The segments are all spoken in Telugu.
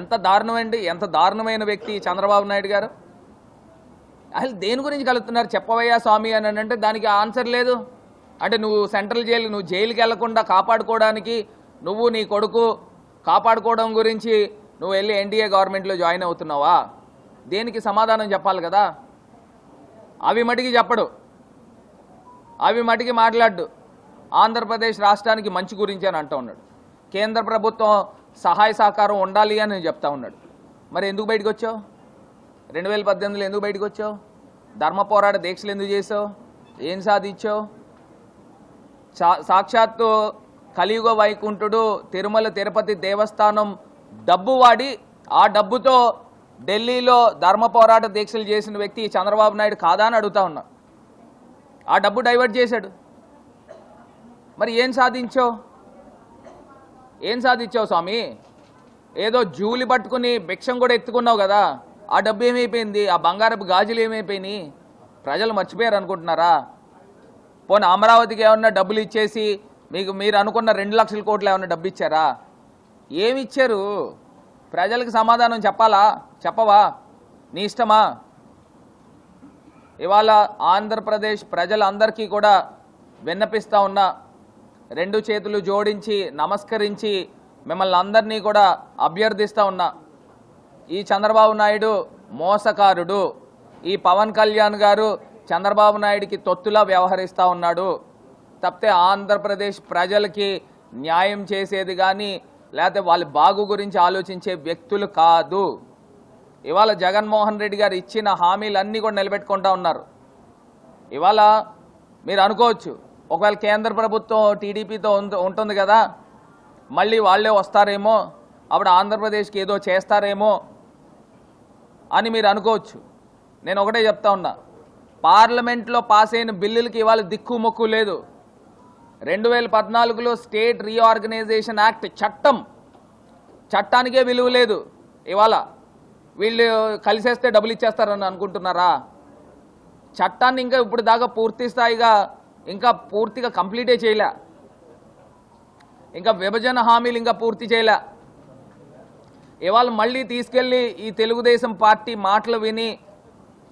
ఎంత దారుణమండి, ఎంత దారుణమైన వ్యక్తి చంద్రబాబు నాయుడు గారు. అసలు దేని గురించి కలుగుతున్నారు చెప్పవయ్యా స్వామి అని అంటే దానికి ఆన్సర్ లేదు. అంటే నువ్వు సెంట్రల్ జైలు, నువ్వు జైలుకి వెళ్లకుండా కాపాడుకోవడానికి నువ్వు నీ కొడుకు కాపాడుకోవడం గురించి నువ్వు వెళ్ళి ఎన్డీఏ గవర్నమెంట్లో జాయిన్ అవుతున్నావా? దేనికి సమాధానం చెప్పాలి కదా. అవి మటికి చెప్పడు, అవి మటికి మాట్లాడు. ఆంధ్రప్రదేశ్ రాష్ట్రానికి మంచి గురించి అని అంటూ ఉన్నాడు. కేంద్ర ప్రభుత్వం సహాయ సహకారం ఉండాలి అని చెప్తా ఉన్నాడు. మరి ఎందుకు బయటకు వచ్చావు? 2018లో ఎందుకు బయటకు వచ్చావు? ధర్మ పోరాట దీక్షలు ఎందుకు చేసావు? ఏం సాధించావు? సాక్షాత్తు కలియుగ వైకుంఠుడు తిరుమల తిరుపతి దేవస్థానం డబ్బు వాడి ఆ డబ్బుతో ఢిల్లీలో ధర్మ పోరాట దీక్షలు చేసిన వ్యక్తి చంద్రబాబు నాయుడు కాదా అని అడుగుతా ఉన్నా. ఆ డబ్బు డైవర్ట్ చేశాడు. మరి ఏం సాధించావు? ఏం సాధించావు స్వామి? ఏదో జూలి పట్టుకుని భిక్షం కూడా ఎత్తుకున్నావు కదా, ఆ డబ్బు ఏమైపోయింది? ఆ బంగారపు గాజులు ఏమైపోయినాయి? ప్రజలు మర్చిపోయారు అనుకుంటున్నారా? పోనీ అమరావతికి ఏమన్నా డబ్బులు ఇచ్చేసి మీరు అనుకున్న 2 లక్షల కోట్లు ఏమన్నా డబ్బు ఇచ్చారా? ఏమి ఇచ్చారు? ప్రజలకు సమాధానం చెప్పాలా? చెప్పవా? నీ ఇష్టమా? ఇవాళ ఆంధ్రప్రదేశ్ ప్రజలందరికీ కూడా విన్నపిస్తా ఉన్నా, 2 చేతులు జోడించి నమస్కరించి మిమ్మల్ని అందరినీ కూడా అభ్యర్థిస్తూ ఉన్నా. ఈ చంద్రబాబు నాయుడు మోసకారుడు. ఈ పవన్ కళ్యాణ్ గారు చంద్రబాబు నాయుడికి తొత్తులా వ్యవహరిస్తూ ఉన్నాడు తప్పితే ఆంధ్రప్రదేశ్ ప్రజలకి న్యాయం చేసేది కానీ లేకపోతే వాళ్ళ బాగు గురించి ఆలోచించే వ్యక్తులు కాదు. ఇవాళ జగన్మోహన్ రెడ్డి గారు ఇచ్చిన హామీలన్నీ కూడా నిలబెట్టుకుంటూ ఉన్నారు. ఇవాళ మీరు అనుకోవచ్చు, ఒకవేళ కేంద్ర ప్రభుత్వం టీడీపీతో ఉంటుంది కదా, మళ్ళీ వాళ్ళే వస్తారేమో, అప్పుడు ఆంధ్రప్రదేశ్కి ఏదో చేస్తారేమో అని మీరు అనుకోవచ్చు. నేను ఒకటే చెప్తా ఉన్నా, పార్లమెంట్లో పాస్ అయిన బిల్లులకి ఇవాళ దిక్కు మొక్కు లేదు. 2014లో స్టేట్ రీఆర్గనైజేషన్ యాక్ట్ చట్టానికే విలువ లేదు. ఇవాళ వీళ్ళు కలిసేస్తే డబ్బులు ఇచ్చేస్తారని అనుకుంటున్నారా? చట్టాన్ని ఇంకా ఇప్పుడు దాకా పూర్తి స్థాయిగా ఇంకా పూర్తిగా కంప్లీటే చేయలే. ఇంకా విభజన హామీలు ఇంకా పూర్తి చేయలే. ఇవాళ మళ్ళీ తీసుకెళ్ళి ఈ తెలుగుదేశం పార్టీ మాటలు విని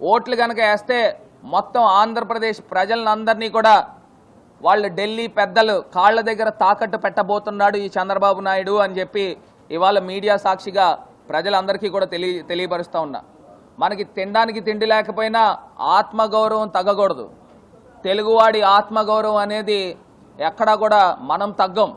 ఓట్లు కనుక వేస్తే మొత్తం ఆంధ్రప్రదేశ్ ప్రజలందరినీ కూడా వాళ్ళు ఢిల్లీ పెద్దలు కాళ్ళ దగ్గర తాకట్టు పెట్టబోతున్నాడు ఈ చంద్రబాబు నాయుడు అని చెప్పి ఇవాళ మీడియా సాక్షిగా ప్రజలందరికీ కూడా తెలియపరుస్తూ ఉన్నా. మనకి తినడానికి తిండి లేకపోయినా ఆత్మగౌరవం తగ్గకూడదు. తెలుగువాడి ఆత్మగౌరవం అనేది ఎక్కడా కూడా మనం తగ్గం.